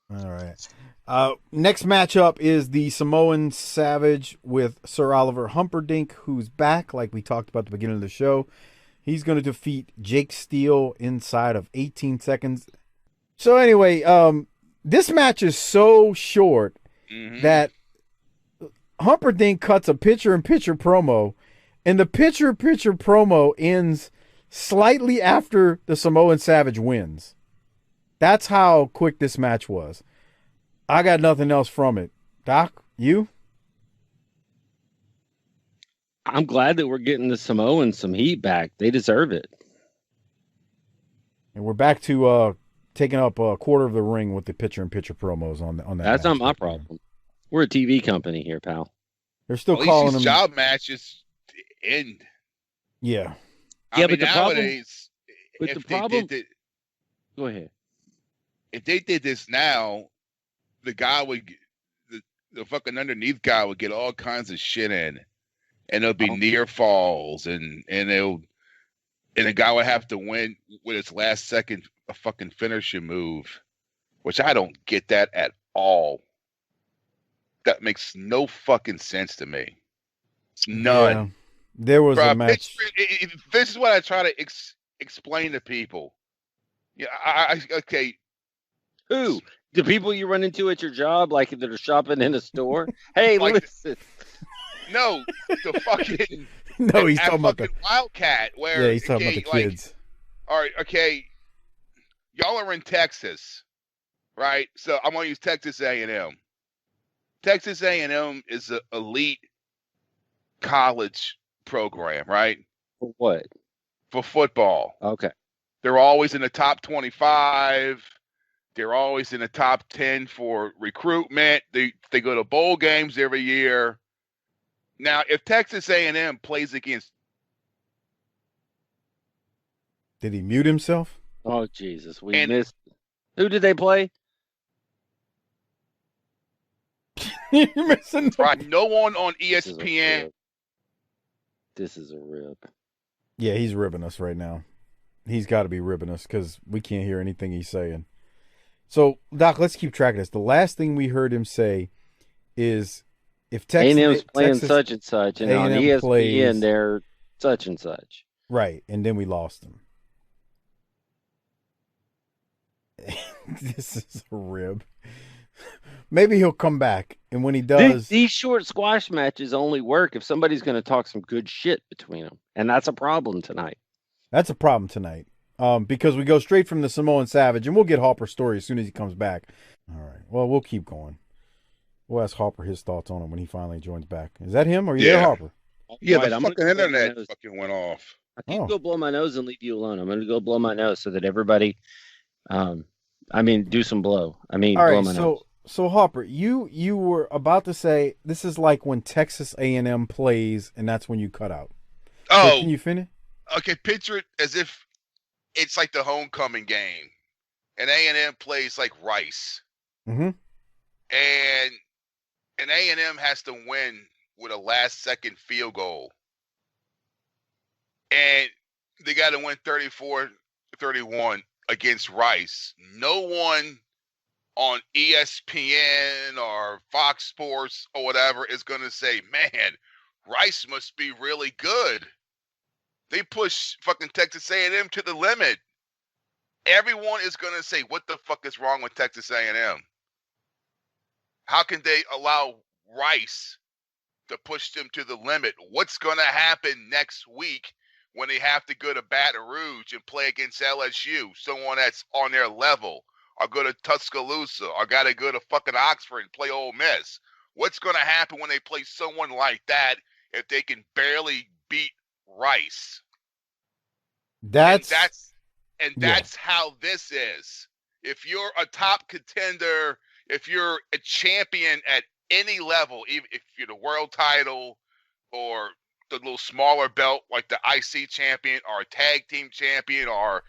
All right. Next matchup is the Samoan Savage with Sir Oliver Humperdinck, who's back, like we talked about at the beginning of the show. He's going to defeat Jake Steele inside of 18 seconds. So anyway, this match is so short Mm-hmm. that Humperdinck cuts a picture-in-picture promo, and the picture-in-picture promo ends slightly after the Samoan Savage wins. That's how quick this match was. I got nothing else from it. Doc, you? I'm glad that we're getting the Samoans some heat back. They deserve it. And we're back to taking up a quarter of the ring with the picture-in-picture promos on that That's not match. my problem. We're a TV company here, pal. They're still At least calling these them. job matches end. Yeah. I Yeah, mean, but the problem- nowadays, but if the they problem- did it, Go ahead. if they did this now, the guy would, the fucking underneath guy would get all kinds of shit in, and it'll be near falls, and the guy would have to win with his last second a fucking finishing move, which I don't get that at all. That makes no fucking sense to me. None. Yeah. There was a match. This is what I try to explain to people. Yeah, okay. Who? The people you run into at your job, like that are shopping in a store? Hey, Like listen. No, the fucking No, he's talking about the Wildcat. Where yeah, he's talking about the kids. All right, okay. Y'all are in Texas, right? So I'm gonna use Texas A&M. Texas A&M is an elite college program, right? For what? For football. Okay. They're always in the top 25. They're always in the top 10 for recruitment. They go to bowl games every year. Now, if Texas A&M plays against, Did he mute himself? Oh Jesus, we missed. Who did they play? You're missing. Right, no one on ESPN. This is a rip. Yeah, he's ribbing us right now. He's got to be ribbing us because we can't hear anything he's saying. So, Doc, let's keep track of this. The last thing we heard him say is if A&M's playing such and such, and on ESPN they're such and such. Right, and then we lost him. This is a rib. Maybe he'll come back, and when he does, these short squash matches only work if somebody's going to talk some good shit between them, and that's a problem tonight. That's a problem tonight, because we go straight from the Samoan Savage, and we'll get Harper's story as soon as he comes back. All right, well, we'll keep going. We'll ask Harper his thoughts on it when he finally joins back. Is that him, or are you there, Harper? Yeah, the fucking internet fucking went off. I can go blow my nose and leave you alone. I'm going to go blow my nose so that everybody, do some blow. All blow right, my nose. So Harper, you were about to say this is like when Texas A&M plays, and that's when you cut out. Oh, so can you finish? Okay, picture it as if it's like the homecoming game, and A&M plays like Rice, and A&M has to win with a last-second field goal, and they got to win 34-31 against Rice. No one on ESPN or Fox Sports or whatever is going to say, man, Rice must be really good. They push fucking Texas A&M to the limit. Everyone is going to say, what the fuck is wrong with Texas A&M? How can they allow Rice to push them to the limit? What's going to happen next week when they have to go to Baton Rouge and play against LSU, someone that's on their level? Or go to Tuscaloosa, or got to go to fucking Oxford and play Ole Miss. What's going to happen when they play someone like that if they can barely beat Rice? That's how this is. If you're a top contender, if you're a champion at any level, even if you're the world title or the little smaller belt like the IC champion or a tag team champion or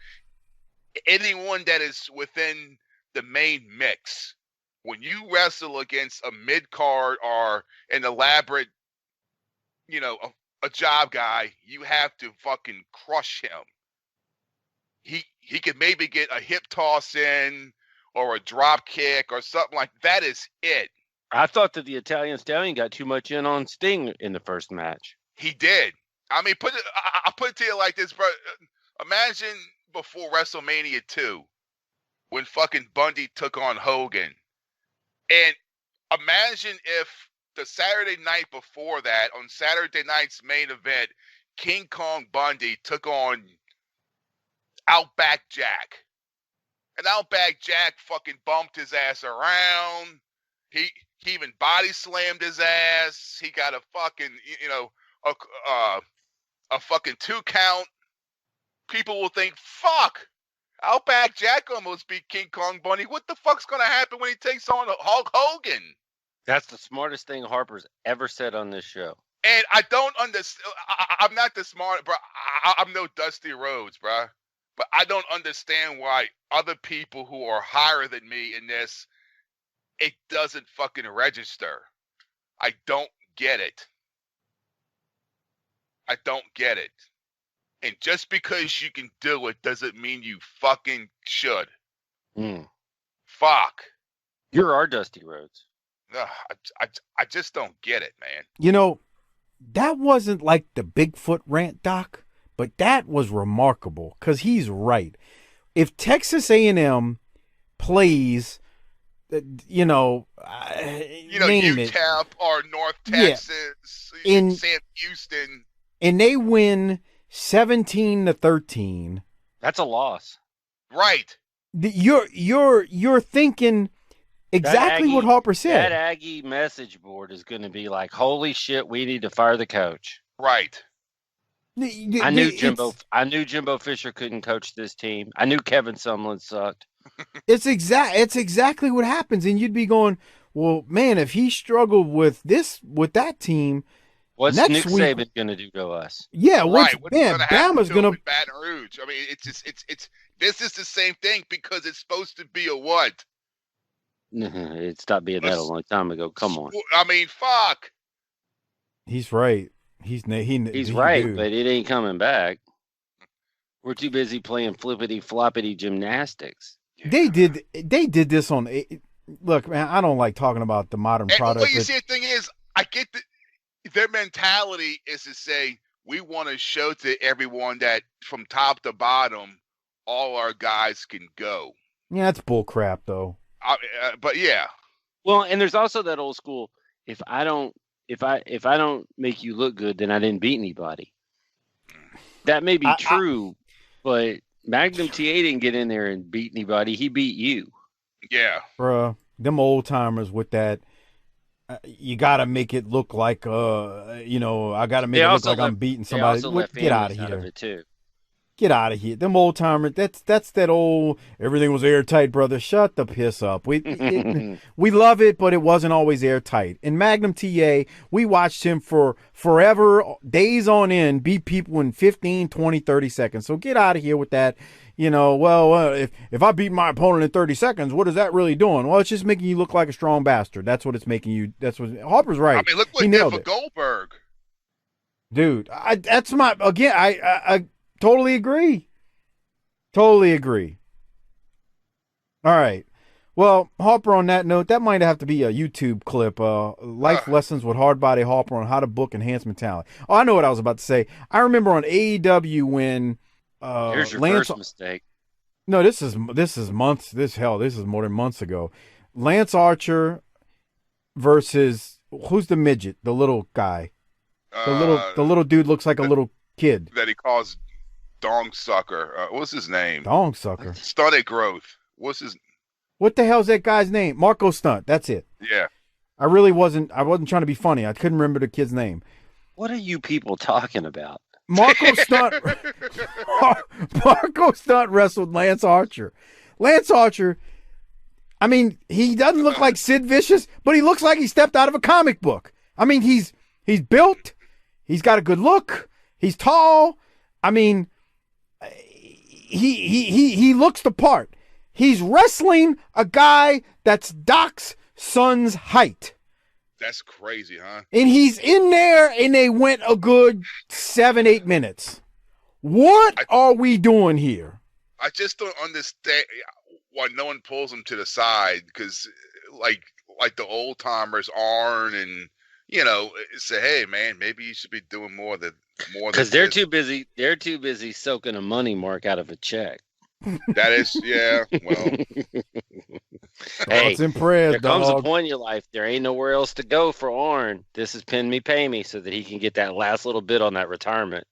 anyone that is within the main mix, when you wrestle against a mid-card or an elaborate, a job guy, you have to fucking crush him. He could maybe get a hip toss in or a drop kick or something like that is it. I thought that the Italian Stallion got too much in on Sting in the first match. He did. I mean, I'll put it to you like this, bro. Imagine before WrestleMania 2 when fucking Bundy took on Hogan. And imagine if the Saturday night before that, on Saturday night's main event, King Kong Bundy took on Outback Jack. And Outback Jack fucking bumped his ass around. He even body slammed his ass. He got a fucking, a fucking 2 count. People will think, fuck, Outback Jack almost beat King Kong Bundy. What the fuck's going to happen when he takes on Hulk Hogan? That's the smartest thing Harper's ever said on this show. And I don't understand. I'm not the smart, bro. I'm no Dusty Rhodes, bro. But I don't understand why other people who are higher than me in this, it doesn't fucking register. I don't get it. I don't get it. And just because you can do it doesn't mean you fucking should. Fuck. You're our Dusty Rhodes. I just don't get it, man. You know, that wasn't like the Bigfoot rant, Doc, but that was remarkable because he's right. If Texas A&M plays, name UTEP or North Texas, in Sam Houston, and they win 17-13, that's a loss. Right. You're thinking exactly what Harper said. That Aggie message board is going to be like, holy shit, we need to fire the coach. Right. I knew Jimbo Fisher couldn't coach this team. I knew Kevin Sumlin sucked. It's exactly what happens, and you'd be going, well, man, if he struggled with that team, what's next Nick week, Saban going to do to us? Yeah, right. Bama's going to Baton Rouge. I mean, this is the same thing because it's supposed to be a what? It stopped being that a long time ago. Come on. I mean, fuck. He's right. He's right, dude. but it ain't coming back. We're too busy playing flippity floppity gymnastics. They did this on. Look, man, I don't like talking about the modern product. Well, you see, the thing is, I get their mentality is to say we want to show to everyone that from top to bottom, all our guys can go. Yeah, that's bull crap, though. But yeah. Well, and there's also that old school. If I don't make you look good, then I didn't beat anybody. That may be true, but Magnum TA didn't get in there and beat anybody. He beat you. Yeah. Bruh, them old timers with that, you got to make it look like, I got to make it look like I'm beating somebody. Get out of here. Out of it too. Get out of here. Them old timers, that's that old, everything was airtight, brother. Shut the piss up. We love it, but it wasn't always airtight. In Magnum TA, we watched him for forever, days on end, beat people in 15, 20, 30 seconds. So get out of here with that. If I beat my opponent in 30 seconds, what is that really doing? Well, it's just making you look like a strong bastard. That's what it's making you. That's what Harper's right. I mean, look what he did for Goldberg. Dude, I totally agree. Totally agree. All right. Well, Harper, on that note, that might have to be a YouTube clip. Life lessons with Hardbody Harper on how to book enhancement talent. Oh, I know what I was about to say. I remember on AEW when here's your first mistake. No, this is months. This is more than months ago. Lance Archer versus who's the midget? The little guy. The little dude looks like a little kid that he calls Dong Sucker. What's his name? Dong Sucker. Stunted Growth. What the hell's that guy's name? Marco Stunt. That's it. Yeah. I wasn't trying to be funny. I couldn't remember the kid's name. What are you people talking about? Marco Stunt wrestled Lance Archer. Lance Archer, I mean, he doesn't look like Sid Vicious, but he looks like he stepped out of a comic book. I mean, he's built. He's got a good look. He's tall. I mean, he looks the part. He's wrestling a guy that's Doc's son's height. That's crazy, huh? And he's in there, and they went a good 7-8 minutes. What are we doing here? I just don't understand. why no one pulls him to the side, because like the old timers Arn and say, hey man, maybe you should be doing more than because they're too busy. They're too busy soaking a money mark out of a check. That is, yeah. Well, hey, it's in prayers, there comes a point in your life. There ain't nowhere else to go for Arn. This is pin me, pay me, so that he can get that last little bit on that retirement.